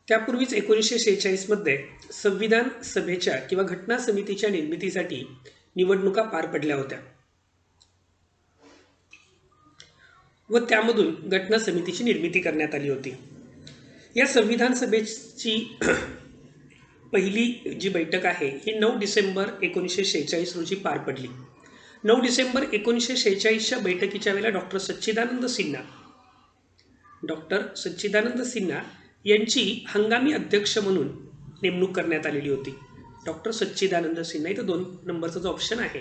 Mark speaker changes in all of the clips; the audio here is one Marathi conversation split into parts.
Speaker 1: त्यापूर्वीच 1946 मध्ये संविधान सभेच्या किंवा घटना समितीच्या निर्मितीसाठी निवडणुका पार पडल्या होत्या व त्यामधून घटना समितीची निर्मिती करण्यात आली होती। या संविधान सभेची पहिली जी बैठक आहे ही 9 डिसेंबर 1946 रोजी पार पडली। 9 डिसेंबर 1946च्या बैठकीच्या वेळेला डॉक्टर सच्चिदानंद सिन्हा यांची हंगामी अध्यक्ष म्हणून नेमणूक करण्यात आलेली होती। डॉक्टर सच्चिदानंद सिन्हा, इथं 2 नंबरचा जो ऑप्शन आहे,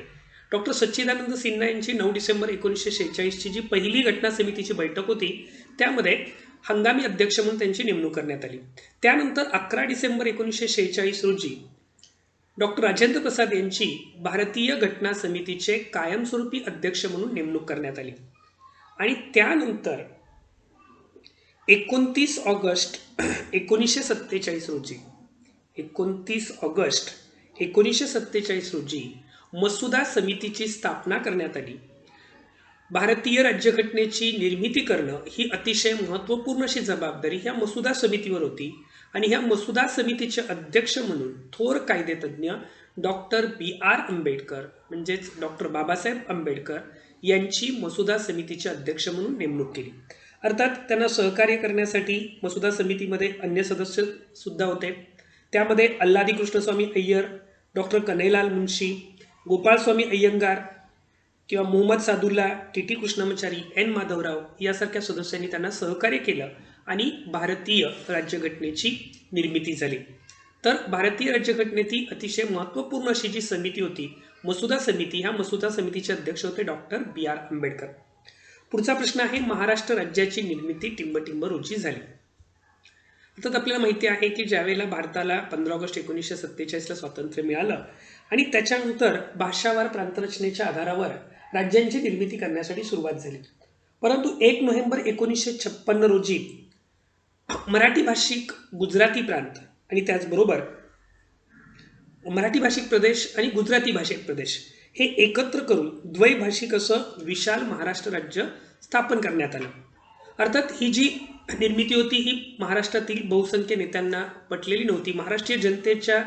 Speaker 1: डॉक्टर सच्चिदानंद सिन्हा यांची 9 डिसेंबर 1946ची जी पहिली घटना समितीची बैठक होती त्यामध्ये हंगामी अध्यक्ष म्हणून त्यांची नेमणूक करण्यात आली। त्यानंतर 11 डिसेंबर 1946 रोजी डॉक्टर राजेंद्र प्रसाद यांची भारतीय घटना समितीचे कायमस्वरूपी अध्यक्ष म्हणून नेमणूक करण्यात आली आणि त्यानंतर 29 ऑगस्ट 1947 रोजी मसुदा समितीची स्थापना करण्यात आली। भारतीय राज्यघटनेची निर्मिती करणं ही अतिशय महत्त्वपूर्ण अशी जबाबदारी ह्या मसुदा समितीवर होती आणि ह्या मसुदा समितीचे अध्यक्ष म्हणून थोर कायदेतज्ञ डॉक्टर B.R. आंबेडकर म्हणजेच डॉक्टर बाबासाहेब आंबेडकर यांची मसुदा समितीचे अध्यक्ष म्हणून नेमणूक केली। अर्थात त्यांना सहकार्य करण्यासाठी मसुदा समितीमध्ये अन्य सदस्य सुद्धा होते। त्यामध्ये अल्लादी कृष्णस्वामी अय्यर, डॉक्टर कन्हैयालाल मुंशी, गोपाळस्वामी अय्यंगार किंवा मोहम्मद सादुल्ला, टी कृष्णमाचारी, N माधवराव यासारख्या सदस्यांनी त्यांना सहकार्य केलं आणि भारतीय राज्यघटनेची निर्मिती झाली। तर भारतीय राज्यघटनेची अतिशय महत्त्वपूर्ण अशी जी समिती होती मसुदा समिती, ह्या मसुदा समितीचे अध्यक्ष होते डॉक्टर B.R. आंबेडकर। पुढचा प्रश्न आहे, महाराष्ट्र राज्याची निर्मिती टिंबटिंब रोजी झाली। अर्थात आपल्याला माहिती आहे की ज्यावेळेला भारताला 15 ऑगस्ट 1947ला स्वातंत्र्य मिळालं आणि त्याच्यानंतर भाषावार प्रांतरचनेच्या आधारावर राज्यांची निर्मिती करण्यासाठी सुरुवात झाली, परंतु 1 नोव्हेंबर 1956 रोजी मराठी भाषिक गुजराती प्रांत आणि त्याचबरोबर मराठी भाषिक प्रदेश आणि गुजराती भाषिक प्रदेश हे एकत्र करून द्वैभाषिक असं विशाल महाराष्ट्र राज्य स्थापन करण्यात आलं। अर्थात ही जी निर्मिती होती ही महाराष्ट्रातील बहुसंख्य नेत्यांना पटलेली नव्हती, महाराष्ट्रीय जनतेच्या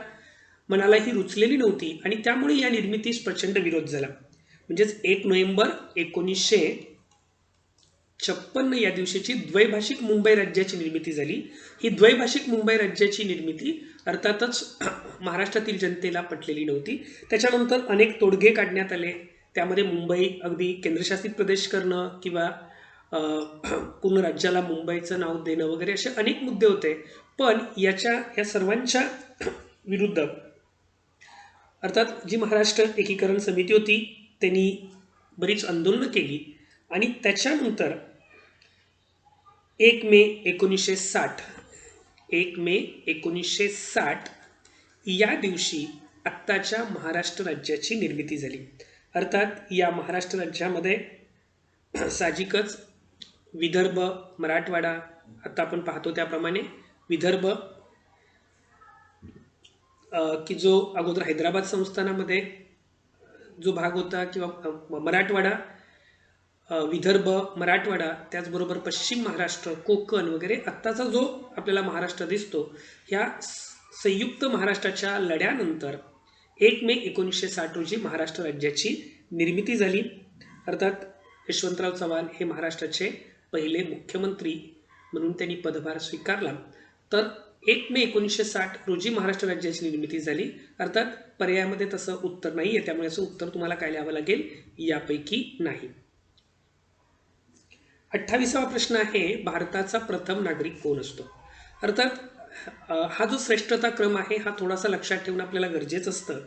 Speaker 1: मनाला ही रुचलेली नव्हती आणि त्यामुळे या निर्मितीस प्रचंड विरोध झाला। म्हणजेच 1 नोव्हेंबर 1956 या दिवशीची द्वैभाषिक मुंबई राज्याची निर्मिती झाली। ही द्वैभाषिक मुंबई राज्याची निर्मिती अर्थातच महाराष्ट्रातील जनतेला पटलेली नव्हती। त्याच्यानंतर अनेक तोडगे काढण्यात आले, त्यामध्ये मुंबई अगदी केंद्रशासित प्रदेश करणं किंवा पूर्ण राज्याला मुंबईचं नाव देणं वगैरे असे अनेक मुद्दे होते। पण या सर्वांच्या विरुद्ध अर्थात जी महाराष्ट्र एकीकरण समिती होती त्यांनी बरीच आंदोलनं केली आणि त्याच्यानंतर 1 मे 1960 या दिवशी आत्ताच्या महाराष्ट्र राज्याची निर्मिती झाली। अर्थात या महाराष्ट्र राज्यामध्ये साहजिकच विदर्भ, मराठवाडा, आता आपण पाहतो त्याप्रमाणे विदर्भ की जो अगोदर हैदराबाद संस्थानामध्ये जो भाग होता किंवा मराठवाडा, विदर्भ, मराठवाडा, त्याचबरोबर पश्चिम महाराष्ट्र, कोकण वगैरे आत्ताचा जो आपल्याला महाराष्ट्र दिसतो, ह्या संयुक्त महाराष्ट्राच्या लढ्यानंतर 1 मे 1960 रोजी महाराष्ट्र राज्याची निर्मिती झाली। अर्थात यशवंतराव चव्हाण हे महाराष्ट्राचे पहिले मुख्यमंत्री म्हणून त्यांनी पदभार स्वीकारला। तर 1 मे 1960 रोजी महाराष्ट्र राज्याची निर्मिती झाली। अर्थात पर्यायामध्ये तसं उत्तर नाही आहे, त्यामुळे असं उत्तर तुम्हाला काय लिहावं लागेल, यापैकी नाही। 28वा प्रश्न आहे, भारताचा प्रथम नागरिक कोण असतो? अर्थात हा जो श्रेष्ठता क्रम आहे हा थोडासा लक्षात ठेवणं आपल्याला गरजेचं असतं।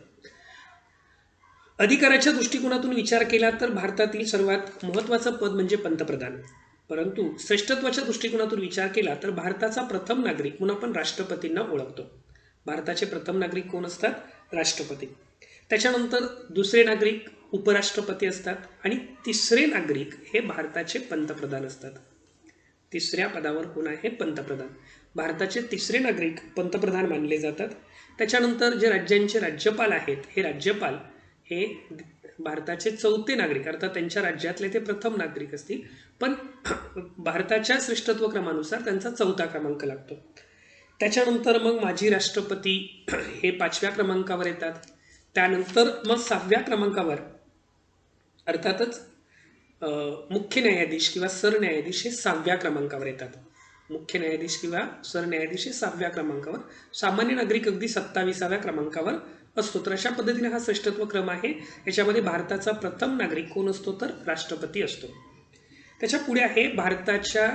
Speaker 1: अधिकाराच्या दृष्टिकोनातून विचार केला तर भारतातील सर्वात महत्त्वाचं पद म्हणजे पंतप्रधान, परंतु श्रेष्ठत्वाच्या दृष्टिकोनातून विचार केला तर भारताचा प्रथम नागरिक म्हणून आपण राष्ट्रपतींना ओळखतो। भारताचे प्रथम नागरिक कोण असतात? राष्ट्रपती। त्याच्यानंतर दुसरे नागरिक उपराष्ट्रपती असतात आणि तिसरे नागरिक हे भारताचे पंतप्रधान असतात। तिसऱ्या पदावर कोण आहे? पंतप्रधान। भारताचे तिसरे नागरिक पंतप्रधान मानले जातात। त्याच्यानंतर जे राज्यांचे राज्यपाल आहेत हे राज्यपाल हे भारताचे चौथे नागरिक, अर्थात त्यांच्या राज्यातले ते प्रथम नागरिक असतील, पण भारताच्या श्रेष्ठत्व क्रमानुसार त्यांचा चौथा क्रमांक लागतो। त्याच्यानंतर मग माजी राष्ट्रपती हे 5व्या क्रमांकावर येतात. त्यानंतर मग 6व्या क्रमांकावर अर्थातच मुख्य न्यायाधीश किंवा सरन्यायाधीश हे 6व्या क्रमांकावर येतात. मुख्य न्यायाधीश किंवा सरन्यायाधीश हे 6व्या क्रमांकावर, सामान्य नागरिक अगदी 27व्या क्रमांकावर असतो. तर अशा पद्धतीने हा श्रेष्ठत्व क्रम आहे. याच्यामध्ये भारताचा प्रथम नागरिक कोण असतो तर राष्ट्रपती असतो. त्याच्या पुढे आहे भारताच्या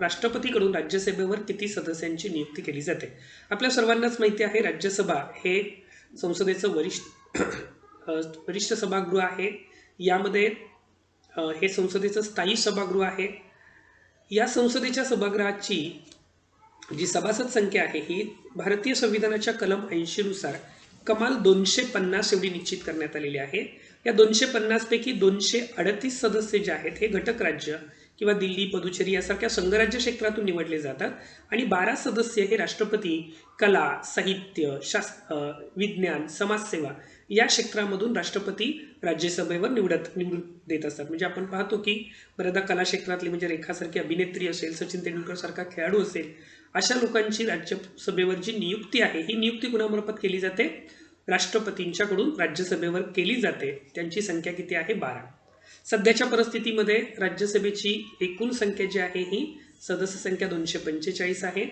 Speaker 1: राष्ट्रपतीकडून राज्यसभेवर किती सदस्यांची नियुक्ती केली जाते. आपल्या सर्वांनाच माहिती आहे राज्यसभा हे संसदेचं वरिष्ठ सभागृह आहे. यामध्ये हे संसदेचं स्थायी सभागृह आहे. या संसदेच्या सभागृहाची जी सभासद संख्या आहे ही भारतीय संविधानाच्या कलम 80 नुसार कमाल 250 एवढी निश्चित करण्यात आलेली आहे. या 250 पैकी 238 सदस्य जे आहेत हे घटक राज्य किंवा दिल्ली, पुदुचेरी यासारख्या संघराज्य क्षेत्रातून निवडले जातात आणि 12 सदस्य हे राष्ट्रपती कला, साहित्य, विज्ञान, समाजसेवा या क्षेत्रामधून राष्ट्रपती राज्यसभेवर निवडून देत असतात. म्हणजे आपण पाहतो की बऱ्याचदा कला क्षेत्रातली म्हणजे रेखासारखी अभिनेत्री असेल, सचिन तेंडुलकर सारखा खेळाडू असेल, अशा लोकांची राज्यसभेवर जी नियुक्ती आहे ही नियुक्ती कुणामार्फत केली जाते? राष्ट्रपतींच्याकडून राज्यसभेवर केली जाते. त्यांची संख्या किती आहे? 12. सध्याच्या परिस्थितीमध्ये राज्यसभेची एकूण संख्या जी आहे ही सदस्य संख्या 245 आहे.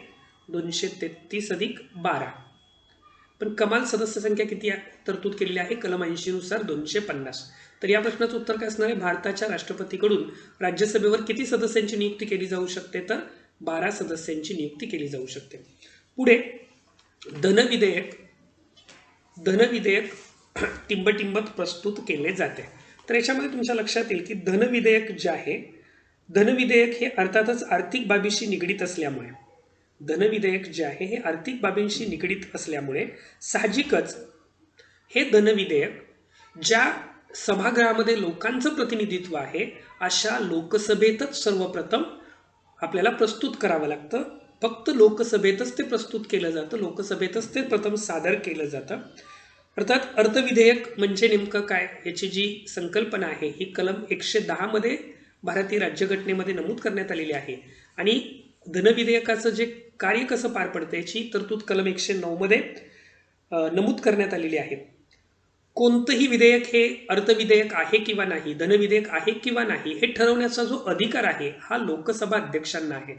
Speaker 1: 233 अधिक 12. पण कमाल सदस्य संख्या किती तरतूद केलेली आहे? कलम 80 नुसार 250. तर या प्रश्नाचं उत्तर काय असणार आहे? भारताच्या राष्ट्रपतीकडून राज्यसभेवर किती सदस्यांची नियुक्ती केली जाऊ शकते? तर 12 सदस्यांची नियुक्ती केली जाऊ शकते. पुढे धनविधेयक टिंबटिंबत प्रस्तुत केले जाते. तर याच्यामध्ये तुमच्या लक्षात येईल की धनविधेयक जे आहे, धनविधेयक हे अर्थातच आर्थिक बाबीशी निगडीत असल्यामुळे, धनविधेयक जे आहे हे आर्थिक बाबींशी निगडीत असल्यामुळे साहजिकच हे धनविधेयक ज्या सभागृहामध्ये लोकांचं प्रतिनिधित्व आहे अशा लोकसभेतच सर्वप्रथम आपल्याला प्रस्तुत करावं लागतं. फक्त लोकसभेतच ते प्रस्तुत केलं जातं, लोकसभेतच ते प्रथम सादर केलं जातं. अर्थात अर्थविधेयक म्हणजे नेमकं काय याची जी संकल्पना आहे ही कलम 110 मध्ये भारतीय राज्यघटनेमध्ये नमूद करण्यात आलेली आहे आणि धनविधेयकाचं जे कार्य कसं पार पडतं याची तरतूद कलम 109 मध्ये नमूद करण्यात आलेली आहे. कोणतंही विधेयक हे अर्थविधेयक आहे किंवा नाही, धनविधेयक आहे किंवा नाही हे ठरवण्याचा जो अधिकार आहे हा लोकसभा अध्यक्षांना आहे.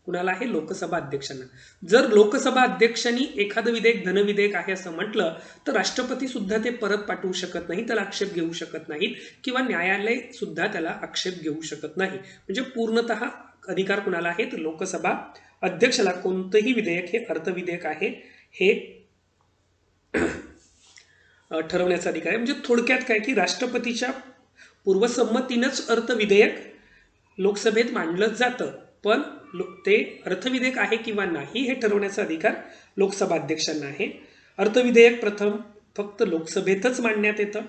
Speaker 1: कुणाला आहे? लोकसभा अध्यक्षांना. जर लोकसभा अध्यक्षांनी एखादं विधेयक धनविधेयक आहे असं म्हटलं तर राष्ट्रपती सुद्धा ते परत पाठवू शकत नाही, त्याला आक्षेप घेऊ शकत नाहीत किंवा न्यायालय सुद्धा त्याला आक्षेप घेऊ शकत नाही. म्हणजे पूर्णतः अधिकार कुणाला आहे? तर लोकसभा अध्यक्षाला कोणतंही विधेयक हे अर्थविधेयक आहे हे ठरवण्याचा अधिकार आहे. म्हणजे थोडक्यात काय की राष्ट्रपतीच्या पूर्वसंमतीनंच अर्थविधेयक लोकसभेत मांडलं जातं, पण ते अर्थविधेयक आहे किंवा नाही हे ठरवण्याचा अधिकार लोकसभा अध्यक्षांना आहे. अर्थविधेयक प्रथम फक्त लोकसभेतच मांडण्यात येतं.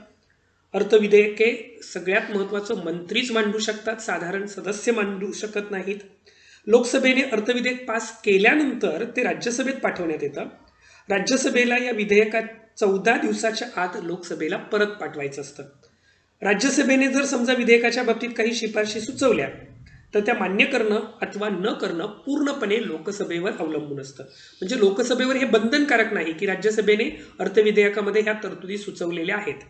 Speaker 1: अर्थविधेयके सगळ्यात महत्त्वाचं मंत्रीच मांडू शकतात, साधारण सदस्य मांडू शकत नाहीत. लोकसभेने अर्थविधेयक पास केल्यानंतर ते राज्यसभेत पाठवण्यात येतं. राज्यसभेला या विधेयकात 14 दिवसाच्या आत लोकसभेला परत पाठवायचं असतं. राज्यसभेने जर समजा विधेयकाच्या बाबतीत काही शिफारशी सुचवल्या तर त्या मान्य करणं अथवा न करणं पूर्णपणे लोकसभेवर अवलंबून असतं. म्हणजे लोकसभेवर हे बंधनकारक नाही की राज्यसभेने अर्थविधेयकामध्ये ह्या तरतुदी सुचवलेल्या आहेत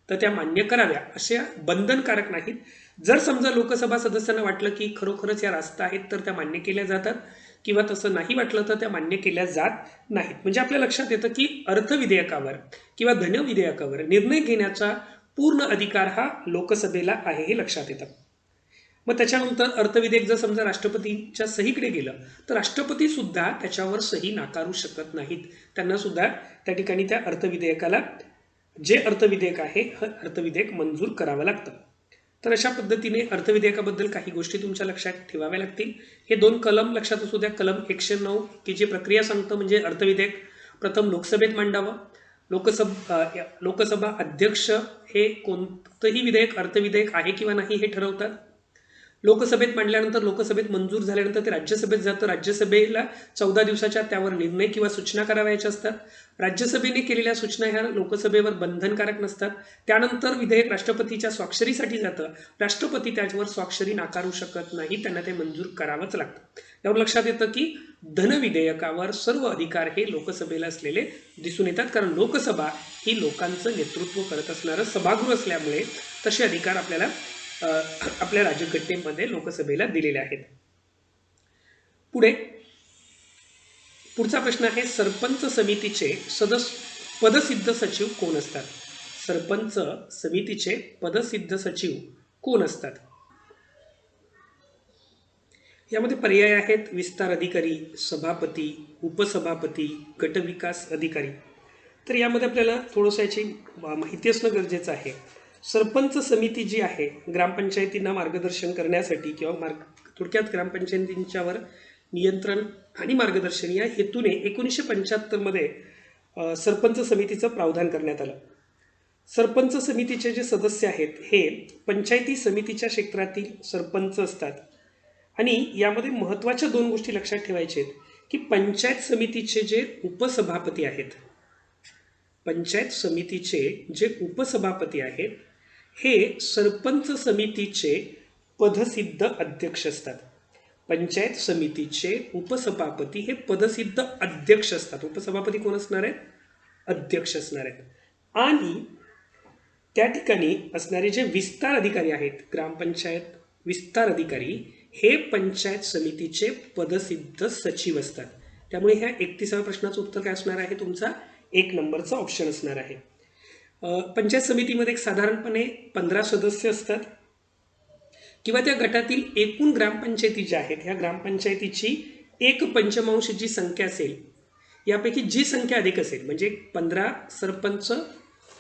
Speaker 1: तर त्या मान्य कराव्या, अशा बंधनकारक नाहीत. जर समजा लोकसभा सदस्यांना वाटलं की खरोखरच या रास्त आहेत तर त्या मान्य केल्या जातात किंवा तसं नाही वाटलं तर त्या मान्य केल्या जात नाहीत. म्हणजे आपल्या लक्षात येतं की अर्थविधेयकावर किंवा धनविधेयकावर निर्णय घेण्याचा पूर्ण अधिकार हा लोकसभेला आहे हे लक्षात येतं. मग त्याच्यानंतर अर्थविधेयक जर समजा राष्ट्रपतींच्या सहीकडे गेलं तर राष्ट्रपती सुद्धा त्याच्यावर सही नाकारू शकत नाहीत. त्यांना सुद्धा त्या ठिकाणी त्या अर्थविधेयकाला जे अर्थविधेयक आहे हे अर्थविधेयक मंजूर करावं लागतं. तर अशा पद्धतीने अर्थविधेयकाबद्दल काही गोष्टी तुमच्या लक्षात ठेवाव्या लागतील. हे 2 कलम लक्षात असू द्या. कलम 109 की जे प्रक्रिया सांगतं म्हणजे अर्थविधेयक प्रथम लोकसभेत मांडावं. लोकसभा अध्यक्ष हे कोणतंही विधेयक अर्थविधेयक आहे किंवा नाही हे ठरवतात. लोकसभेत मांडल्यानंतर लोकसभेत मंजूर झाल्यानंतर ते राज्यसभेत जातं. राज्यसभेला 14 दिवसाच्या त्यावर निर्णय किंवा सूचना करावयाच्या असतात. राज्यसभेने केलेल्या सूचना ह्या लोकसभेवर बंधनकारक नसतात. त्यानंतर विधेयक राष्ट्रपतीच्या स्वाक्षरीसाठी जातं. राष्ट्रपती त्याच्यावर स्वाक्षरी नाकारू शकत नाही, त्यांना ते मंजूर करावंच लागतं. यावर लक्षात येतं की धनविधेयकावर सर्व अधिकार हे लोकसभेला असलेले दिसून येतात, कारण लोकसभा ही लोकांचं नेतृत्व करत असणारं सभागृह असल्यामुळे तसे अधिकार आपल्याला आपल्या राज्यघटनेमध्ये लोकसभेला दिलेले आहेत. पुढचा प्रश्न आहे, सरपंच समितीचे पदसिद्ध सचिव कोण असतात? सरपंच समितीचे पदसिद्ध सचिव कोण असतात? यामध्ये पर्याय आहेत विस्तार अधिकारी, सभापती, उपसभापती, गटविकास अधिकारी. तर यामध्ये आपल्याला थोडंसं याची माहिती असणं गरजेचं आहे. सरपंच समिती जी आहे ग्रामपंचायतींना मार्गदर्शन करण्यासाठी किंवा थोडक्यात ग्रामपंचायतींच्यावर नियंत्रण आणि मार्गदर्शन या हेतूने 1975 मध्ये सरपंच समितीचं प्रावधान करण्यात आलं. सरपंच समितीचे जे सदस्य आहेत हे पंचायती समितीच्या क्षेत्रातील सरपंच असतात आणि यामध्ये महत्त्वाच्या 2 गोष्टी लक्षात ठेवायच्या आहेत की पंचायत समितीचे जे उपसभापती आहेत, पंचायत समितीचे जे उपसभापती आहेत हे सरपंच समितीचे पदसिद्ध अध्यक्ष असतात. पंचायत समितीचे उपसभापती हे पदसिद्ध अध्यक्ष असतात. उपसभापती कोण असणार आहेत? अध्यक्ष असणार आहेत. आणि त्या ठिकाणी असणारे जे विस्तार अधिकारी आहेत, ग्रामपंचायत विस्तार अधिकारी, हे पंचायत समितीचे पदसिद्ध सचिव असतात. त्यामुळे ह्या 31व्या प्रश्नाचं उत्तर काय असणार आहे? तुमचा 1 नंबरचा ऑप्शन असणार आहे. पंचायत समितीमध्ये साधारणपणे 15 सदस्य असतात किंवा त्या गटातील एकूण ग्रामपंचायती ज्या आहेत ह्या ग्रामपंचायतीची 1/5 जी संख्या असेल यापैकी जी संख्या अधिक असेल, म्हणजे 15 सरपंच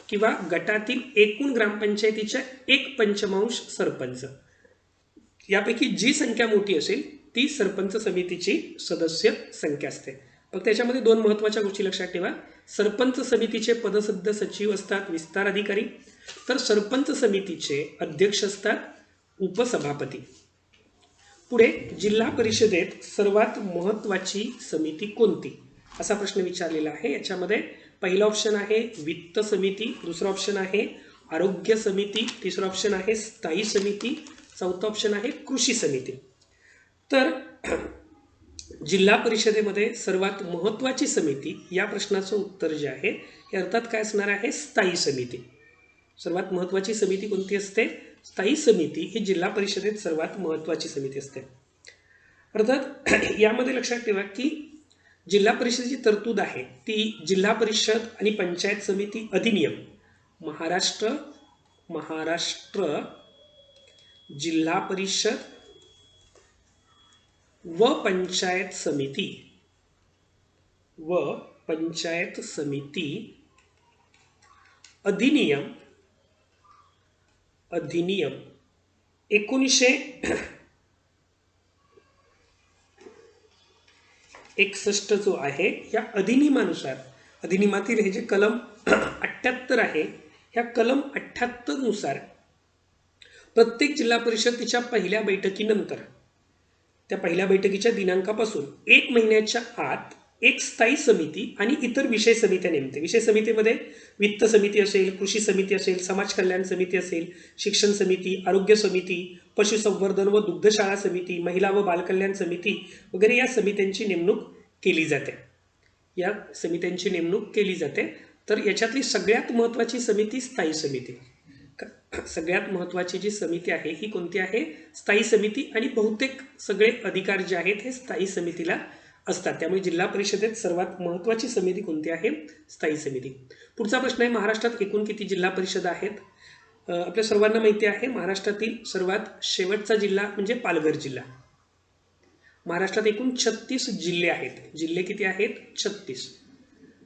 Speaker 1: किंवा गटातील एकूण ग्रामपंचायतीच्या 1/5 सरपंच, यापैकी जी संख्या मोठी असेल ती सरपंच समितीची सदस्य संख्या असते. मग त्याच्यामध्ये 2 महत्त्वाच्या गोष्टी लक्षात ठेवा. सरपंच समितीचे पदसिद्ध सचिव असतात विस्तार अधिकारी, तर सरपंच समितीचे अध्यक्ष असतात उपसभापती. पुढे जिल्हा परिषदेत सर्वात महत्त्वाची समिती कोणती असा प्रश्न विचारलेला आहे. याच्यामध्ये पहिला ऑप्शन आहे वित्त समिती, दुसरा ऑप्शन आहे आरोग्य समिती, तिसरा ऑप्शन आहे स्थायी समिती, चौथा ऑप्शन आहे कृषी समिती. तर जिल्हा परिषदेमध्ये सर्वात महत्त्वाची समिती या प्रश्नाचं उत्तर जे आहे हे अर्थात काय असणार आहे? स्थायी समिती. सर्वात महत्त्वाची समिती कोणती असते? स्थायी समिती ही जिल्हा परिषदेत सर्वात महत्त्वाची समिती असते. अर्थात यामध्ये लक्षात ठेवा की जिल्हा परिषदेची तरतूद आहे ती जिल्हा परिषद आणि पंचायत समिती अधिनियम महाराष्ट्र जिल्हा परिषद व पंचायत समिती अधिनियम 1961 जो आहे या अधिनियमानुसार, अधिनियमातील हे जे कलम 78 आहे ह्या कलम 78 नुसार प्रत्येक जिल्हा परिषद तिच्या पहिल्या बैठकीनंतर त्या पहिल्या बैठकीच्या दिनांकापासून 1 महिन्याच्या आत एक स्थायी समिती आणि इतर विषय समित्या नेमते. विषय समितीमध्ये वित्त समिती असेल, कृषी समिती असेल, समाज कल्याण समिती असेल, शिक्षण समिती, आरोग्य समिती, पशुसंवर्धन व दुग्धशाळा समिती, महिला व बालकल्याण समिती वगैरे या समित्यांची नेमणूक केली जाते. तर याच्यातली सगळ्यात महत्त्वाची समिती स्थायी समिती. सगळ्यात महत्त्वाची जी समिती आहे ही कोणती आहे? स्थायी समिती. आणि बहुतेक सगळे अधिकार जे आहेत हे स्थायी समितीला असतात. त्यामुळे जिल्हा परिषदेत सर्वात महत्त्वाची समिती कोणती आहे? स्थायी समिती. पुढचा प्रश्न आहे महाराष्ट्रात एकूण किती जिल्हा परिषद आहेत? आपल्या सर्वांना माहिती आहे महाराष्ट्रातील सर्वात शेवटचा जिल्हा म्हणजे पालघर जिल्हा. महाराष्ट्रात एकूण 36 जिल्हे आहेत. जिल्हे किती आहेत? 36.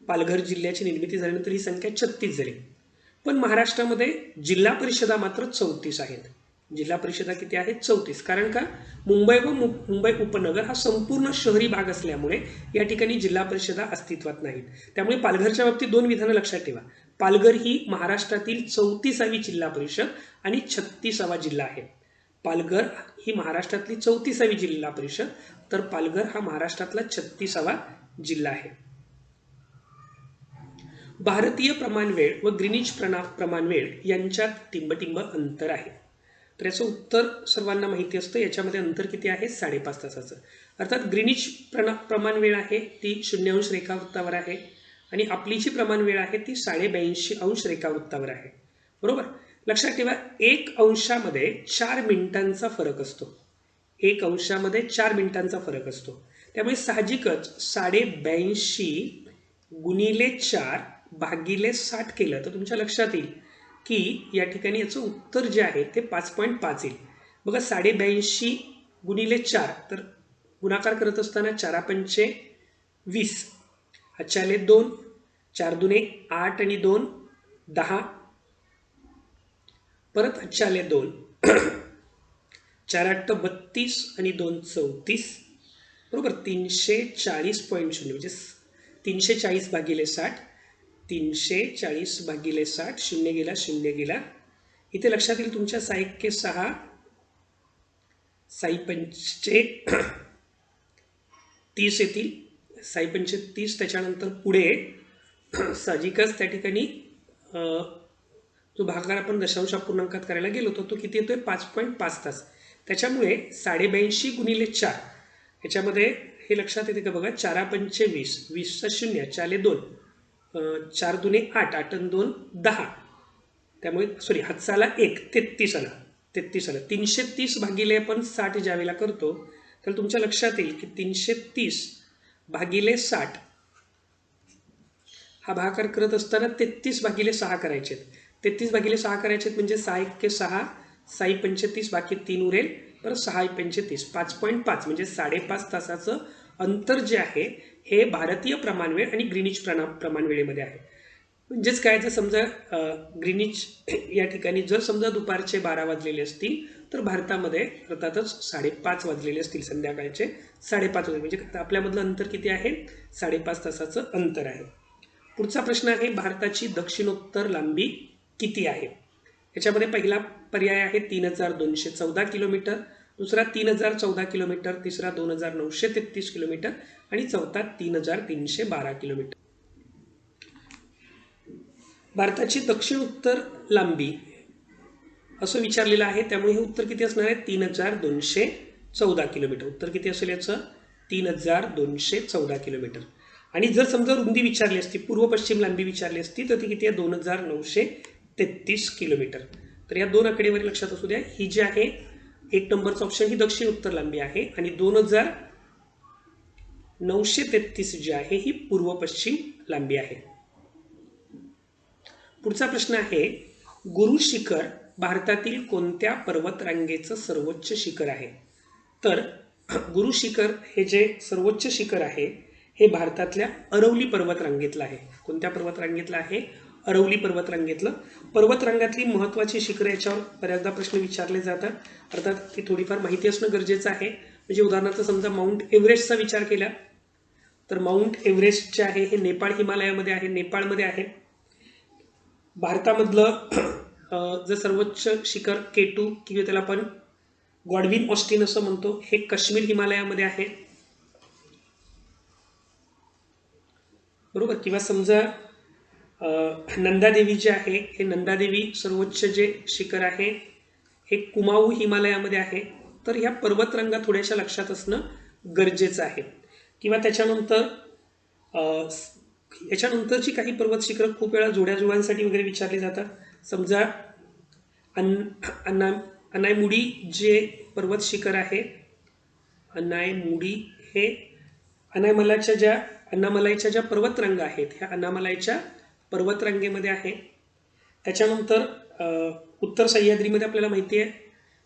Speaker 1: पालघर जिल्ह्याची निर्मिती झाल्यानंतर ही संख्या 36 झाली. पण महाराष्ट्रामध्ये जिल्हा परिषदा मात्र 34 आहेत. जिल्हा परिषदा किती आहेत? 34. कारण का? मुंबई व मुंबई उपनगर हा संपूर्ण शहरी भाग असल्यामुळे या ठिकाणी जिल्हा परिषदा अस्तित्वात नाहीत. त्यामुळे पालघरच्या बाबतीत 2 विधानं लक्षात ठेवा. पालघर ही महाराष्ट्रातील 34वी जिल्हा परिषद आणि 36वा जिल्हा आहे. पालघर ही महाराष्ट्रातली 34वी जिल्हा परिषद, तर पालघर हा महाराष्ट्रातला 36वा जिल्हा आहे. भारतीय प्रमाणवेळ व ग्रीनिच प्रमाणवेळ यांच्यात टिंबटिंब अंतर आहे. तर याचं उत्तर सर्वांना माहिती असतं. याच्यामध्ये अंतर किती आहे? 5.5 तासाचं. अर्थात ग्रीनिच प्रमाणवेळ आहे ती 0° रेखावृत्तावर आहे आणि आपली जी प्रमाणवेळ आहे ती 82.5° रेखावृत्तावर आहे. बरोबर. लक्षात ठेवा 1 अंशामध्ये 4 मिनिटांचा फरक असतो. 1 अंशामध्ये 4 मिनिटांचा फरक असतो. त्यामुळे साहजिकच 82.5 गुणिले 4 भागिले 60 केलं तर तुमच्या लक्षात येईल की या ठिकाणी याचं उत्तर जे आहे ते 5.5 येईल. बघा 82.5 गुणिले 4 तर गुणाकार करत असताना 4×5 20, 2, 4 दुने 8 आणि 2 10, परत 2, 4 8 32 आणि 2 34, बरोबर. 340.0 म्हणजे 340 भागिले 60, 340 भागिले 60, 0 गेला 0 गेला. इथे लक्षात येईल तुमच्या 6×6 6×5 30 येतील. 6×5 30. त्याच्यानंतर पुढे साहजिकच त्या ठिकाणी जो भागाकार आपण दशांश अपूर्णांकात करायला गेलो होतो तो किती येतोय? 5.5 तास. त्याच्यामुळे 82.5 गुणिले 4 याच्यामध्ये हे लक्षात येते का बघा. 4×5 20, 20चा 0, 4 2, 4 दुने 8, 8 आणि 2 10. त्यामुळे सॉरी हातचाला 1, 33 आला. 330 भागिले आपण 60 ज्या वेळेला करतो तर तुमच्या लक्षात येईल की 330 भागिले 60 हा भागाकार करत असताना 33 भागिले 6 करायचे. 33 भागिले 6 करायचे म्हणजे 6×6 6×35 बाकी 3 उरेल, तर 6×35 5.5 म्हणजे 5.5 तासाचं अंतर जे आहे हे भारतीय प्रमाणवेळ आणि ग्रीनिच प्रमाणवेळेमध्ये आहे. म्हणजेच काय, जर समजा ग्रीनिच या ठिकाणी जर समजा दुपारचे 12 वाजलेले असतील तर भारतामध्ये अर्थातच 5:30 वाजलेले असतील, संध्याकाळचे 5:30 वाजले, म्हणजे आपल्यामधलं अंतर किती आहे? 5.5 तासाचं अंतर आहे. पुढचा प्रश्न आहे भारताची दक्षिणोत्तर लांबी किती आहे? याच्यामध्ये पहिला पर्याय आहे 3214 किलोमीटर, दुसरा 3014 किलोमीटर, तिसरा 2933 किलोमीटर आणि चौथा 3312 किलोमीटर. भारताची दक्षिण उत्तर लांबी असं विचारलेलं आहे, त्यामुळे हे उत्तर किती असणार आहे? 3214 किलोमीटर. उत्तर किती असेल याचं? 3214 किलोमीटर. आणि जर समजा रुंदी विचारली असती, पूर्व पश्चिम लांबी विचारली असती, तर ती किती आहे? 2933 किलोमीटर. तर या दोन आकडेवारी लक्षात असू द्या. ही जी आहे 1 नंबरचा ऑप्शन ही दक्षिण उत्तर लांबी आहे आणि 2933 जी आहे ही पूर्व पश्चिम लांबी आहे. पुढचा प्रश्न आहे गुरु शिखर भारतातील कोणत्या पर्वतरांगेचं सर्वोच्च शिखर आहे? तर गुरु शिखर हे जे सर्वोच्च शिखर आहे हे भारतातल्या अरवली पर्वतरांगेतलं आहे. कोणत्या पर्वतरांगेतलं आहे? अरवली पर्वतरांगेतलं. पर्वतरांगातली महत्त्वाची शिखरं याच्यावर बऱ्याचदा प्रश्न विचारले जातात. अर्थात ती थोडीफार माहिती असणं गरजेचं आहे. म्हणजे उदाहरणार्थ समजा माउंट एव्हरेस्टचा विचार केला तर माउंट एव्हरेस्ट जे आहे हे नेपाळ हिमालयामध्ये आहे, नेपाळमध्ये आहे. भारतामधलं जर सर्वोच्च शिखर K2 किंवा त्याला आपण गॉडविन ऑस्टिन असं म्हणतो, हे काश्मीर हिमालयामध्ये आहे, बरोबर. किंवा समजा नंदादेवी जे आहे हे नंदादेवी सर्वोच्च जे शिखर आहे हे कुमाऊ हिमालयामध्ये आहे. तर ह्या पर्वतरांगा थोड्याशा लक्षात असणं गरजेचं आहे. किंवा याच्यानंतरची काही पर्वत शिखरं खूप वेळा जोड्याजुळ्यांसाठी वगैरे विचारली जातात. समजा अनायमुडी जे पर्वत शिखर आहे, अनायमुडी हे अनामलाईच्या ज्या पर्वतरांगा आहेत ह्या अनामलाईच्या पर्वतरांगेमध्ये आहे. त्याच्यानंतर उत्तर सह्याद्रीमध्ये आपल्याला माहिती आहे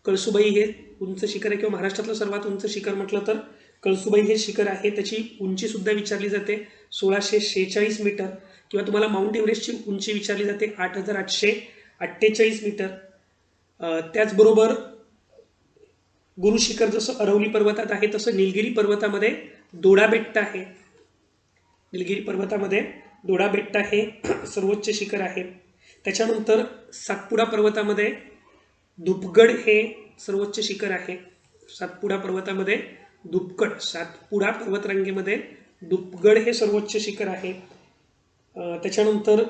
Speaker 1: कळसुबाई हे उंच शिखर आहे, किंवा महाराष्ट्रातलं सर्वात उंच शिखर म्हटलं तर कळसुबाई हे शिखर आहे. त्याची उंची सुद्धा विचारली जाते 1646 मीटर. किंवा तुम्हाला माउंट एव्हरेस्टची उंची विचारली जाते 8848 मीटर. त्याचबरोबर गुरु शिखर जसं अरवली पर्वतात आहे तसं निलगिरी पर्वतामध्ये दोडा बेट्ट आहे. निलगिरी पर्वतामध्ये दोडा बेट्ट हे सर्वोच्च शिखर आहे. त्याच्यानंतर सातपुडा पर्वतामध्ये धुपगड हे सर्वोच्च शिखर आहे. सातपुडा पर्वतामध्ये दुपगड, सातपुडा पर्वतरांगेमध्ये दुपगड हे सर्वोच्च शिखर आहे. त्याच्यानंतर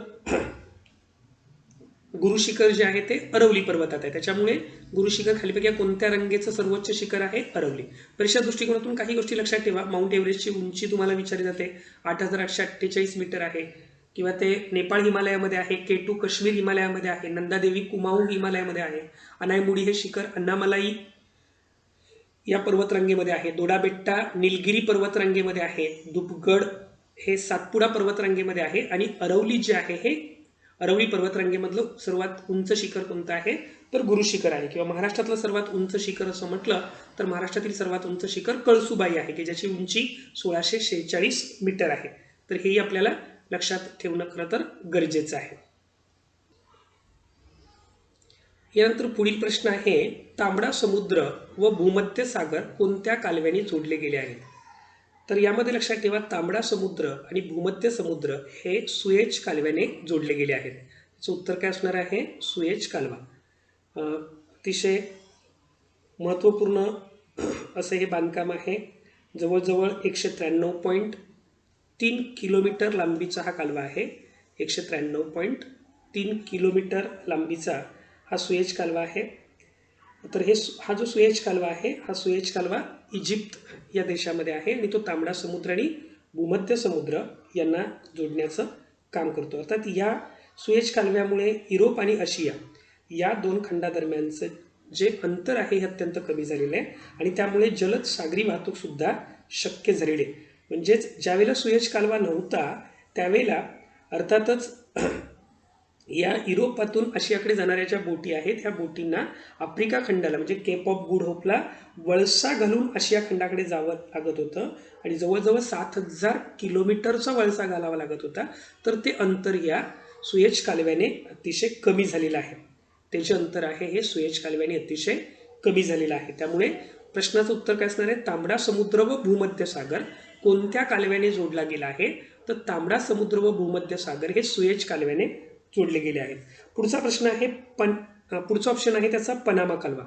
Speaker 1: गुरुशिखर जे आहे ते अरवली पर्वतात आहे. त्याच्यामुळे गुरुशिखर खालीपैकी कोणत्या रांगेचं सर्वोच्च शिखर आहे? अरवली. परीक्षा दृष्टिकोनातून काही गोष्टी लक्षात ठेवा. माउंट एव्हरेस्टची उंची तुम्हाला विचारली जाते, 8,848 मीटर आहे, किंवा ते नेपाळ हिमालयामध्ये आहे, K2 काश्मीर हिमालयामध्ये आहे, नंदादेवी कुमाऊ हिमालयामध्ये आहे, अनायमुडी हे शिखर अन्नामलाई या पर्वतरांगेमध्ये आहे, दोडाबेट्टा निलगिरी पर्वतरांगेमध्ये आहे, दुपगड हे सातपुडा पर्वतरांगेमध्ये आहे, आणि अरवली जे आहे हे अरवली पर्वतरांगेमधलं सर्वात उंच शिखर कोणतं आहे? तर गुरुशिखर आहे. किंवा महाराष्ट्रातलं सर्वात उंच शिखर असं म्हटलं तर महाराष्ट्रातील सर्वात उंच शिखर कळसुबाई आहे, की ज्याची उंची 1646 मीटर आहे. तर हेही आपल्याला लक्षात ठेवणं खरं तर गरजेचं आहे. यानंतर पुढील प्रश्न आहे, तांबडा समुद्र व भूमध्य सागर कोणत्या कालव्याने जोडले गेले आहेत? तर यामध्ये लक्षात ठेवा, तांबडा समुद्र आणि भूमध्य समुद्र हे सुएझ कालव्याने जोडले गेले आहेत. याचं उत्तर काय असणार आहे? सुएझ कालवा. अतिशय महत्त्वपूर्ण असं हे बांधकाम आहे. जवळजवळ 193.3 किलोमीटर लांबीचा हा कालवा आहे. 193.3 किलोमीटर लांबीचा हा सुएझ कालवा आहे. तर हा जो सुएझ कालवा आहे, हा सुएझ कालवा इजिप्त या देशामध्ये आहे, आणि तो तांबडा समुद्र आणि भूमध्य समुद्र यांना जोडण्याचं काम करतो. अर्थात या सुएझ कालव्यामुळे युरोप आणि आशिया या दोन खंडादरम्यानचं जे अंतर आहे हे अत्यंत कमी झालेलं आहे, आणि त्यामुळे जलद सागरी वाहतूक सुद्धा शक्य झालेली आहे. म्हणजेच ज्यावेळेला सुएझ कालवा नव्हता त्यावेळेला अर्थातच या युरोपातून आशियाकडे जाणाऱ्या ज्या बोटी आहेत ह्या बोटींना आफ्रिका खंडाला म्हणजे केप ऑफ गुड होपला वळसा घालून आशिया खंडाकडे जावं लागत होतं, आणि जवळजवळ 7,000 किलोमीटरचा वळसा घालावा लागत होता. तर ते अंतर या सुएझ कालव्याने अतिशय कमी झालेलं आहे. ते जे अंतर आहे हे सुएझ कालव्याने अतिशय कमी झालेलं आहे. त्यामुळे प्रश्नाचं उत्तर काय असणार आहे? तांबडा समुद्र व भूमध्य सागर कोणत्या कालव्याने जोडला गेला आहे? तर तांबडा समुद्र व भूमध्य सागर हे सुएझ कालव्याने जोडले गेले आहेत. पुढचा प्रश्न आहे पुढचा ऑप्शन आहे त्याचा पनामा कालवा.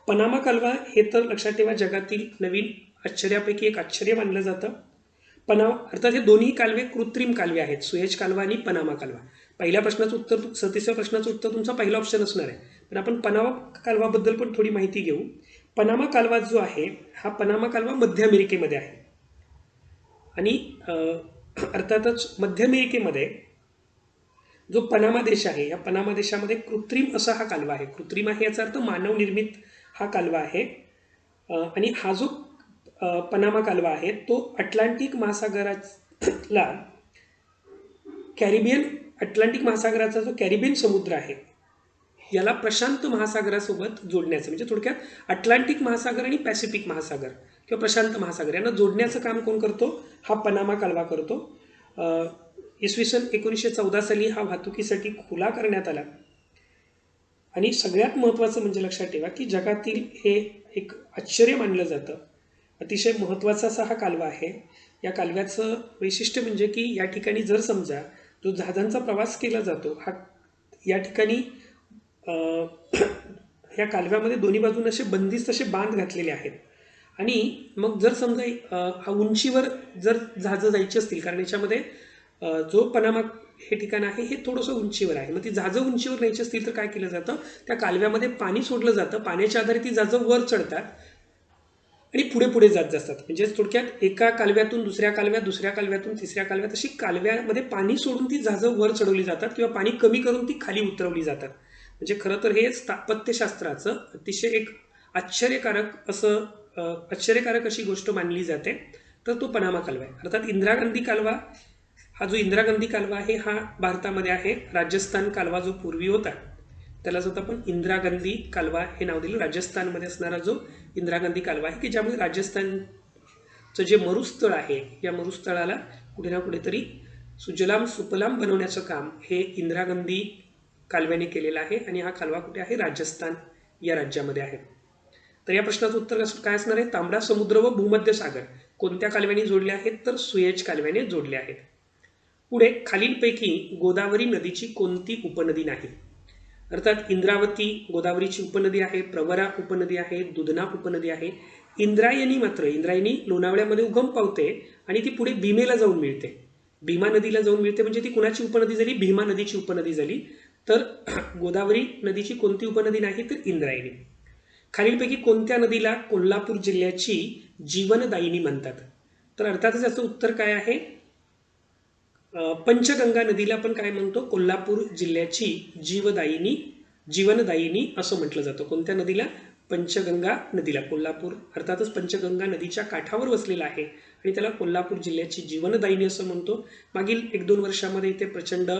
Speaker 1: पनामा कालवा हे तर लक्षात ठेवा जगातील नवीन आश्चर्यापैकी एक आश्चर्य मानलं जातं. अर्थात हे दोन्ही कालवे कृत्रिम कालवे आहेत, सुएझ कालवा आणि पनामा कालवा. पहिल्या प्रश्नाचं उत्तर 37व्या प्रश्नाचं उत्तर तुमचा पहिला ऑप्शन असणार आहे. पण आपण पनामा कालवाबद्दल पण थोडी माहिती घेऊ. पनामा कालवा जो आहे हा पनामा कालवा मध्य अमेरिकेमध्ये आहे, आणि अर्थातच मध्य अमेरिकेमध्ये जो पनामा देश आहे या पनामा देशामध्ये कृत्रिम असा हा कालवा आहे. कृत्रिम आहे याचा अर्थ मानव निर्मित हा कालवा आहे. आणि हा जो पनामा कालवा आहे तो अटलांटिक महासागराला अटलांटिक महासागराचा जो कॅरिबियन समुद्र आहे याला प्रशांत महासागरासोबत जोडण्याचं, म्हणजे थोडक्यात अटलांटिक महासागर आणि पॅसिफिक महासागर किंवा प्रशांत महासागर यांना जोडण्याचं काम कोण करतो? हा पनामा कालवा करतो. इसवी सन 1914 साली हा वाहतुकीसाठी खुला करण्यात आला. आणि सगळ्यात महत्त्वाचं म्हणजे लक्षात ठेवा की जगातील हे एक आश्चर्य मानलं जातं. अतिशय महत्त्वाचा असा हा कालवा आहे. या कालव्याचं वैशिष्ट्य म्हणजे की या ठिकाणी जर समजा जो जहाजांचा प्रवास केला जातो हा या ठिकाणी या कालव्यामध्ये दोन्ही बाजूने असे बंदिस्त असे बांध घातलेले आहेत. आणि मग जर समजा हा उंचीवर जर जहाजं जायची असतील, कारण याच्यामध्ये जो पनामा हे ठिकाण आहे हे थोडंसं उंचीवर आहे, मग ती जहाजं उंचीवर न्यायची असतील तर काय केलं जातं? त्या कालव्यामध्ये पाणी सोडलं जातं. पाण्याच्या आधारे ती जहाजं वर चढतात आणि पुढे पुढे जात असतात. म्हणजे थोडक्यात एका कालव्यातून दुसऱ्या कालव्यात, दुसऱ्या कालव्यातून तिसऱ्या कालव्यात अशी कालव्यामध्ये पाणी सोडून ती जहाजं वर चढवली जातात किंवा पाणी कमी करून ती खाली उतरवली जातात. म्हणजे खरं तर हे स्थापत्यशास्त्राचं अतिशय एक आश्चर्यकारक अशी गोष्ट मानली जाते. तर तो पनामा कालवा आहे. अर्थात इंदिरा गांधी कालवा, हा जो इंदिरा गांधी कालवा आहे हा भारतामध्ये आहे. राजस्थान कालवा जो पूर्वी होता त्याला जात आपण इंदिरा गांधी कालवा हे नाव दिलं. राजस्थानमध्ये असणारा जो इंदिरा गांधी कालवा आहे की ज्यामुळे राजस्थानचं जे मरुस्थळ आहे या मरुस्थळाला कुठे ना कुठेतरी सुजलाम सुफलाम बनवण्याचं काम हे इंदिरा गांधी कालव्याने केलेलं आहे. आणि हा कालवा कुठे आहे? राजस्थान या राज्यामध्ये आहे. तर या प्रश्नाचं उत्तर काय असणार आहे? तांबडा समुद्र व भूमध्य सागर कोणत्या कालव्याने जोडले आहेत? तर सुएझ कालव्याने जोडले आहेत. पुढे खालीलपैकी गोदावरी नदीची कोणती उपनदी नाही? अर्थात इंद्रावती गोदावरीची उपनदी आहे, प्रवरा उपनदी आहे, दुधना उपनदी आहे. इंद्रायणी मात्र इंद्रायणी लोणावळ्यामध्ये उगम पावते आणि ती पुढे भीमेला जाऊन मिळते. भीमा नदीला जाऊन मिळते म्हणजे ती कुणाची उपनदी झाली? भीमा नदीची उपनदी झाली. तर गोदावरी नदीची कोणती उपनदी नाही? तर इंद्रायणी. खालीलपैकी कोणत्या नदीला कोल्हापूर जिल्ह्याची जीवनदायिनी म्हणतात? तर अर्थातच याचं उत्तर काय आहे? पंचगंगा नदीला आपण काय म्हणतो? कोल्हापूर जिल्ह्याची जीवनदायिनी असं म्हटलं जातं. कोणत्या नदीला? पंचगंगा नदीला. कोल्हापूर अर्थातच पंचगंगा नदीच्या काठावर वसलेला आहे आणि त्याला कोल्हापूर जिल्ह्याची जीवनदायिनी असं म्हणतो. मागील 1-2 वर्षामध्ये इथे प्रचंड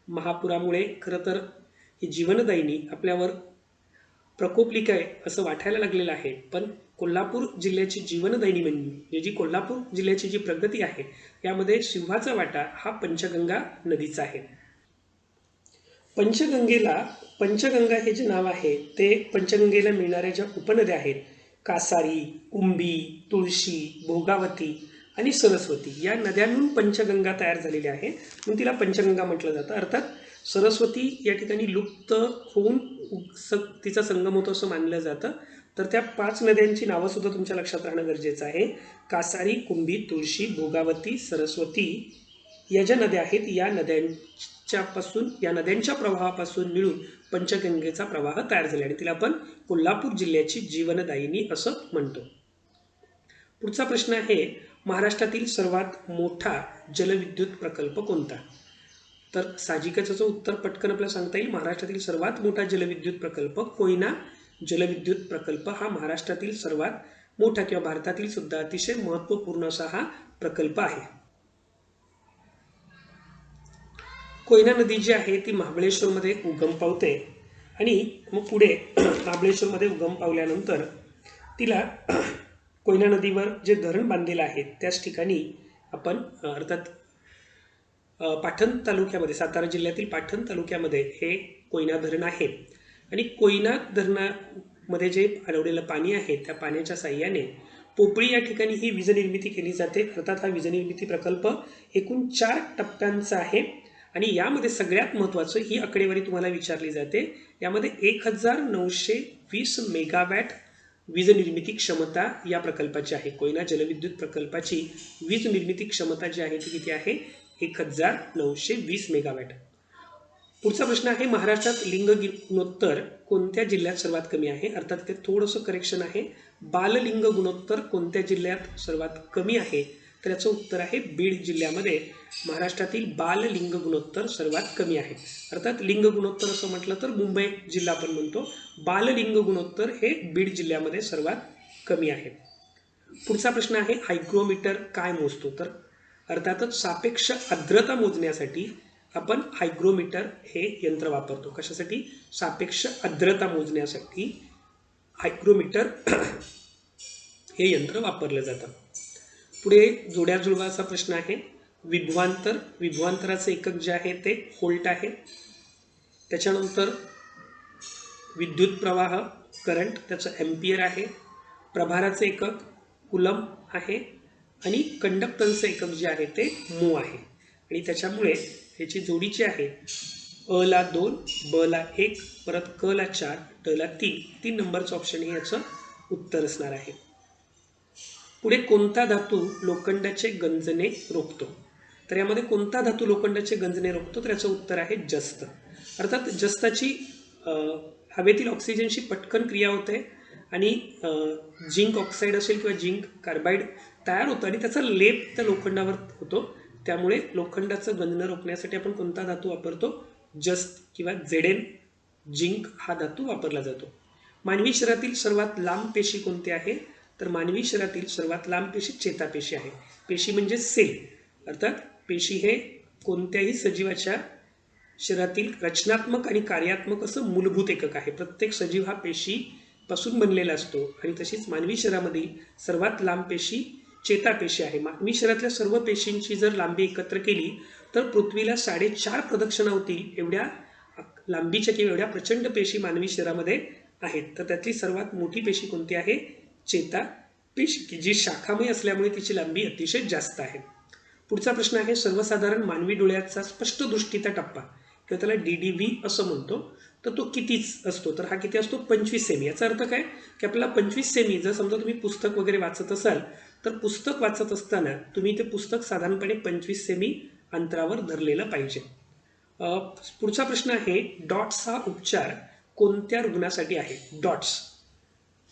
Speaker 1: महापुरामुळे खरं तर ही जीवनदायिनी आपल्यावर प्रकोपली काय असं वाटायला लागलेलं आहे. पण कोल्हापूर जिल्ह्याची जीवनदायिनी म्हणजे जी कोल्हापूर जिल्ह्याची जी प्रगती आहे यामध्ये सिंहाचा वाटा हा पंचगंगा नदीचा आहे. पंचगंगा हे जे नाव आहे ते पंचगंगेला मिळणाऱ्या ज्या उपनद्या आहेत कासारी, कुंभी, तुळशी, भोगावती आणि सरस्वती या नद्यांतून पंचगंगा तयार झालेली आहे म्हणून तिला पंचगंगा म्हटलं जातं. अर्थात सरस्वती या ठिकाणी लुप्त होऊन तिचा संगम होतो असं मानलं जातं. तर त्या 5 नद्यांची नावं सुद्धा तुमच्या लक्षात राहणं गरजेचं आहे. कासारी, कुंभी, तुळशी, भोगावती, सरस्वती या ज्या नद्या आहेत या नद्यांच्या प्रवाहापासून मिळून पंचगंगेचा प्रवाह तयार झाला आणि तिला आपण कोल्हापूर जिल्ह्याची जीवनदायिनी असं म्हणतो. पुढचा प्रश्न आहे महाराष्ट्रातील सर्वात मोठा जलविद्युत प्रकल्प कोणता? तर साहजिकच याचं उत्तर पटकन आपल्याला सांगता येईल. महाराष्ट्रातील सर्वात मोठा जलविद्युत प्रकल्प कोयना जलविद्युत प्रकल्प हा महाराष्ट्रातील सर्वात मोठा किंवा भारतातील सुद्धा अतिशय महत्त्वपूर्ण असा हा प्रकल्प आहे. कोयना नदी जी आहे ती महाबळेश्वरमध्ये उगम पावते आणि मग पुढे महाबळेश्वरमध्ये उगम पावल्यानंतर तिला कोयना नदीवर जे धरण बांधलेलं आहे त्याच ठिकाणी आपण अर्थात पाटण तालुक्यामध्ये सातारा जिल्ह्यातील पाटण तालुक्यामध्ये हे कोयना धरण आहे आणि कोयना धरणामध्ये जे अडवलेलं पाणी आहे त्या पाण्याच्या साह्याने पोपळी या ठिकाणी ही वीज निर्मिती केली जाते. अर्थात हा वीज निर्मिती प्रकल्प एकूण 4 टप्प्यांचा आहे आणि यामध्ये सगळ्यात महत्त्वाचं ही आकडेवारी तुम्हाला विचारली जाते. यामध्ये 1920 मेगावॅट वीज निर्मिती क्षमता या प्रकल्पाची आहे. कोयना जलविद्युत प्रकल्पाची वीज निर्मिती क्षमता जी आहे ती किती आहे? 1920 मेगावॅट. पुढचा प्रश्न आहे महाराष्ट्रात लिंग गुणोत्तर कोणत्या जिल्ह्यात सर्वात कमी आहे? अर्थात ते थोडंसं करेक्शन आहे. बाललिंग गुणोत्तर कोणत्या जिल्ह्यात सर्वात कमी आहे? तर याचं उत्तर आहे बीड जिल्ह्यामध्ये महाराष्ट्रातील बाललिंग गुणोत्तर सर्वात कमी आहे. अर्थात लिंग गुणोत्तर असं म्हटलं तर मुंबई जिल्हा आपण म्हणतो. बाललिंग गुणोत्तर हे बीड जिल्ह्यामध्ये सर्वात कमी आहे. पुढचा प्रश्न आहे हायग्रोमीटर काय मोजतो? तर अर्थातच सापेक्ष आर्द्रता मोजण्यासाठी आपण हायग्रोमीटर हे यंत्र वापरतो. कशासाठी? सापेक्ष आर्द्रता मोजण्यासाठी हायग्रोमीटर हे यंत्र वापरलं जातं. पुढे जोड्या जुळवाचा प्रश्न आहे. विभवांतराचं एकक जे आहे ते व्होल्ट आहे. त्याच्यानंतर विद्युत प्रवाह करंट त्याचं एम्पियर आहे. प्रभाराचं एकक कुलम आहे आणि कंडक्टन्सचं एकक जे आहे ते मो आहे. आणि त्याच्यामुळे ह्याची जोडीची आहे अ ला 2, ब ला 1, परत क ला 4, ट ला 3 नंबरचं ऑप्शन हे याचं उत्तर असणार आहे. पुढे कोणता धातू लोखंडाचे गंजणे रोखतो? तर यामध्ये कोणता धातू लोखंडाचे गंजणे रोखतो? तर याचं उत्तर आहे जस्त. अर्थात जस्ताची हवेतील ऑक्सिजनशी पटकन क्रिया होते आणि झिंक ऑक्साईड असेल किंवा झिंक कार्बाईड तयार होतं आणि त्याचा लेप त्या लोखंडावर होतो. त्यामुळे लोखंडाचं गंजणं रोखण्यासाठी आपण कोणता धातू वापरतो? जस्त किंवा Zn झिंक हा धातू वापरला जातो. मानवी शरीरातील सर्वात लांब पेशी कोणती आहे? तर मानवी शरीरातील सर्वात लांब पेशी चेतापेशी आहे. पेशी म्हणजे सेल. अर्थात पेशी हे कोणत्याही सजीवाच्या शरीरातील रचनात्मक आणि कार्यात्मक असं मूलभूत एकक आहे. प्रत्येक सजीव हा पेशीपासून बनलेला असतो आणि तशीच मानवी शरीरामधील सर्वात लांब पेशी चेतापेशी आहे. मानवी शरीरातल्या सर्व पेशींची जर लांबी एकत्र केली तर पृथ्वीला 4.5 प्रदक्षिणा होतील एवढ्या लांबीच्या किंवा एवढ्या प्रचंड पेशी मानवी शरीरामध्ये आहेत. तर त्यातली सर्वात मोठी पेशी कोणती आहे? चेतापेशी, की जी शाखामय असल्यामुळे तिची लांबी अतिशय जास्त आहे. पुढचा प्रश्न आहे सर्वसाधारण मानवी डोळ्याचा स्पष्ट दृष्टीचा टप्पा किंवा त्याला DDV असं म्हणतो, तर तो कितीच असतो, तर हा किती असतो 25 सेमी. याचा अर्थ काय की आपल्याला 25 सेमी, जर समजा तुम्ही पुस्तक वगैरे वाचत असाल तर पुस्तक वाचत असताना तुम्ही ते पुस्तक साधारणपणे 25 सेमी अंतरावर धरलेलं पाहिजे. पुढचा प्रश्न आहे, डॉट्स हा उपचार कोणत्या रुग्णासाठी आहे? डॉट्स,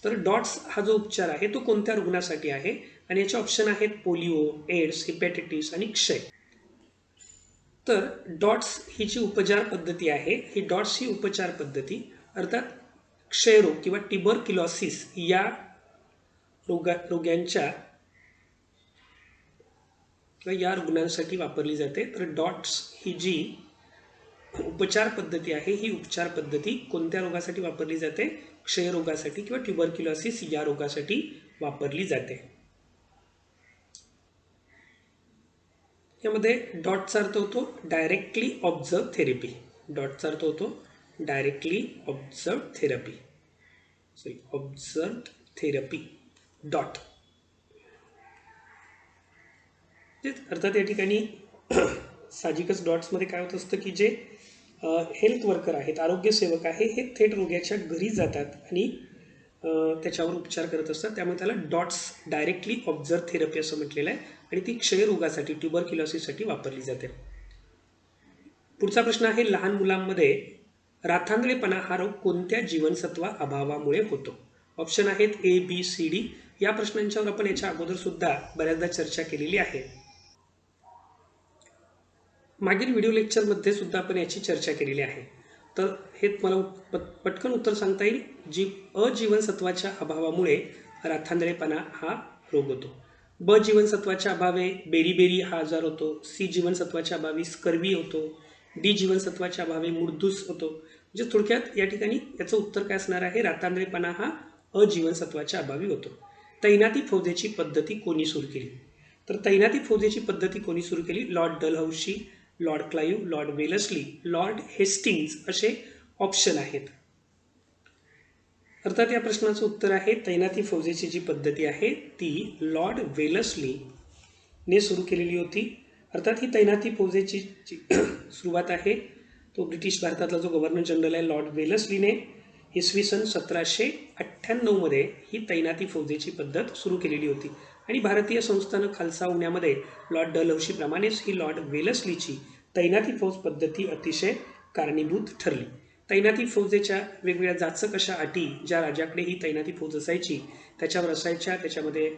Speaker 1: तर डॉट्स हा जो उपचार आहे तो कोणत्या रुग्णासाठी आहे? आणि याचे ऑप्शन आहेत पोलिओ, एड्स, हिपॅटायटिस आणि क्षय. तर डॉट्स ही जी उपचार पद्धती आहे, ही डॉट्स ही उपचार पद्धती अर्थात क्षयरोग किंवा ट्युबरक्युलोसिस या रोग्यांच्या किंवा या रुग्णांसाठी वापरली जाते. तर डॉट्स ही जी उपचार पद्धती आहे, ही उपचार पद्धती कोणत्या रोगासाठी वापरली जाते? क्षयरोगासाठी किंवा ट्युबरक्युलोसिस या रोगासाठी वापरली जाते. यामध्ये डॉटचा अर्थ होतो डायरेक्टली ऑब्झर्व थेरपी. डॉटचा अर्थ होतो directly observe therapy, observe therapy dot. अर्थात या ठिकाणी साहजिकच डॉट्समध्ये काय होत असतं की जे हेल्थ वर्कर आहेत, आरोग्य सेवक आहे, हे थेट रोग्याच्या घरी जातात आणि त्याच्यावर उपचार करत असतात. त्यामुळे त्याला डॉट्स डायरेक्टली ऑब्झर्व थेरपी असं म्हटलेलं आहे आणि ती क्षयरोगासाठी ट्युबरक्युलोसिससाठी वापरली जाते. पुढचा प्रश्न आहे, लहान मुलांमध्ये राथांधळेपणा हा रोग कोणत्या जीवनसत्वा अभावामुळे होतो? ऑप्शन आहेत ABCD. या प्रश्नांच्यावर आपण याच्या अगोदर सुद्धा बऱ्याचदा चर्चा केलेली आहे. मागील व्हिडिओ लेक्चरमध्ये सुद्धा आपण याची चर्चा केलेली आहे. तर हे मला पटकन उत्तर सांगता येईल. अजीवनसत्वाच्या अभावामुळे राथांधळेपणा हा रोग होतो. ब जीवनसत्वाच्या अभावे बेरीबेरी हा आजार होतो. C जीवनसत्वाच्या अभावी स्कर्वी होतो. D जीवनसत्वाच्या अभावे मुर्दूस होतो. म्हणजे थोडक्यात या ठिकाणी याचं उत्तर काय असणार आहे? राथांधळेपणा हा अजीवनसत्वाच्या अभावी होतो. तैनाती फौजेची पद्धती कोणी सुरू केली? तर तैनाती फौजेची पद्धती कोणी सुरू केली? Lord Dalhousie, Lord Clive, Lord Wellesley, Lord Hastings असे ऑप्शन आहेत. अर्थात या प्रश्नाचं उत्तर आहे तैनाती फौजेची जी पद्धती आहे ती लॉर्ड वेलस्लीने सुरू केलेली होती. अर्थात ही तैनाती फौजेची जी सुरुवात आहे तो ब्रिटिश भारतातला जो गव्हर्नर जनरल आहे लॉर्ड वेलस्लीने इसवी सन 1798 ही तैनाती फौजेची पद्धत सुरू केलेली होती. आणि भारतीय संस्थानं खालसा होण्यामध्ये लॉर्ड डलहौसीप्रमाणेच ही लॉर्ड वेलस्लीची तैनाती फौज पद्धती अतिशय कारणीभूत ठरली. तैनाती फौजेच्या वेगवेगळ्या जाचक अशा अटी ज्या राजाकडे ही तैनाती फौज असायची त्याच्यावर असायच्या. त्याच्यामध्ये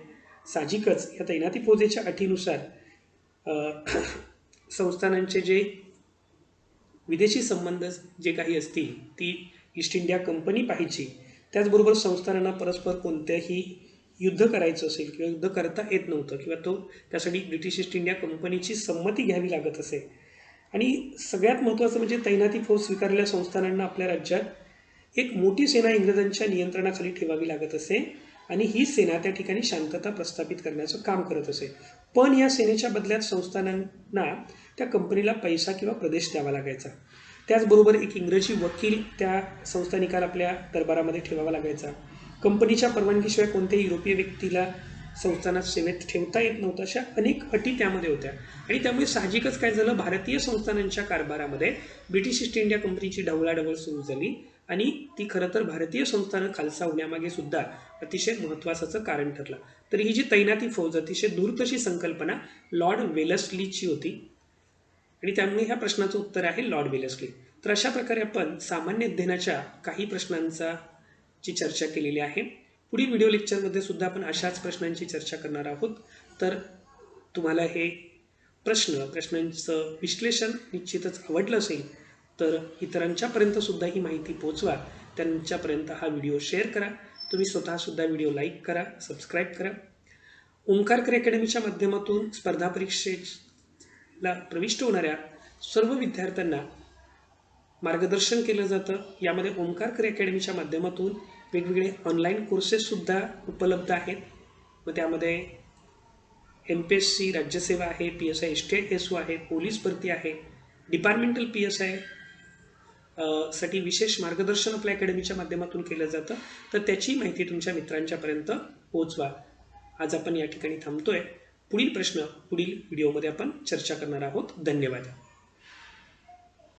Speaker 1: साहजिकच या तैनाती फौजेच्या अटीनुसार संस्थानांचे जे विदेशी संबंध जे काही असतील ती ईस्ट इंडिया कंपनी पाहिजे. त्याचबरोबर संस्थानांना परस्पर कोणत्याही युद्ध करायचं असेल किंवा युद्ध करता येत नव्हतं किंवा त्यासाठी ब्रिटिश ईस्ट इंडिया कंपनीची संमती घ्यावी लागत असे. आणि सगळ्यात महत्त्वाचं म्हणजे तैनाती फौज स्वीकारलेल्या संस्थानांना आपल्या राज्यात एक मोठी सेना इंग्रजांच्या नियंत्रणाखाली ठेवावी लागत असे आणि ही सेना त्या ठिकाणी शांतता प्रस्थापित करण्याचं काम करत असे. पण या सेनेच्या बदल्यात संस्थानांना त्या कंपनीला पैसा किंवा प्रदेश द्यावा लागायचा. त्याचबरोबर एक इंग्रजी वकील त्या संस्थानिकाला आपल्या दरबारामध्ये ठेवावा लागायचा. कंपनीच्या परवानगीशिवाय कोणत्याही युरोपीय व्यक्तीला संस्थानात सेवेत ठेवता येत नव्हतं. अशा अनेक अटी त्यामध्ये होत्या आणि त्यामुळे साहजिकच काय झालं, भारतीय संस्थानांच्या कारभारामध्ये ब्रिटिश ईस्ट इंडिया कंपनीची ढवळाढवळ सुरू झाली आणि ती खरं तर भारतीय संस्थानं खालसा होण्यामागे सुद्धा अतिशय महत्त्वाचं कारण ठरलं. तर ही जी तैनाती फौज अतिशय धूर्त अशी संकल्पना लॉर्ड वेलस्लीची होती आणि त्यामुळे ह्या प्रश्नाचं उत्तर आहे लॉर्ड वेलस्ली. तर अशा प्रकारे आपण सामान्य अध्ययनाच्या काही प्रश्नांची चर्चा केलेली आहे. पुढील व्हिडिओ लेक्चरमध्ये सुद्धा आपण अशाच प्रश्नांची चर्चा करणार आहोत. तर तुम्हाला हे प्रश्नांचं विश्लेषण निश्चितच आवडलं असेल तर इतरांच्यापर्यंत सुद्धा ही माहिती पोहोचवा. त्यांच्यापर्यंत हा व्हिडिओ शेअर करा. तुम्ही स्वतःसुद्धा व्हिडिओ लाईक करा, सबस्क्राईब करा. ओंकारकर अकॅडमीच्या माध्यमातून स्पर्धा परीक्षेला प्रविष्ट होणाऱ्या सर्व विद्यार्थ्यांना मार्गदर्शन केलं जातं. यामध्ये ओंकारकर अकॅडमीच्या माध्यमातून वेगवेगळे ऑनलाईन कोर्सेससुद्धा उपलब्ध आहेत. मग त्यामध्ये MPSC राज्यसेवा आहे, PSI स्टेट SO आहे, पोलीस भरती आहे, डिपार्टमेंटल PSI साठी विशेष मार्गदर्शन आपल्या अकॅडमीच्या माध्यमातून केलं जातं. तर त्याची माहिती तुमच्या मित्रांच्यापर्यंत पोहोचवा. आज आपण या ठिकाणी थांबतोय. पुढील प्रश्न पुढील व्हिडिओमध्ये आपण चर्चा करणार आहोत. धन्यवाद.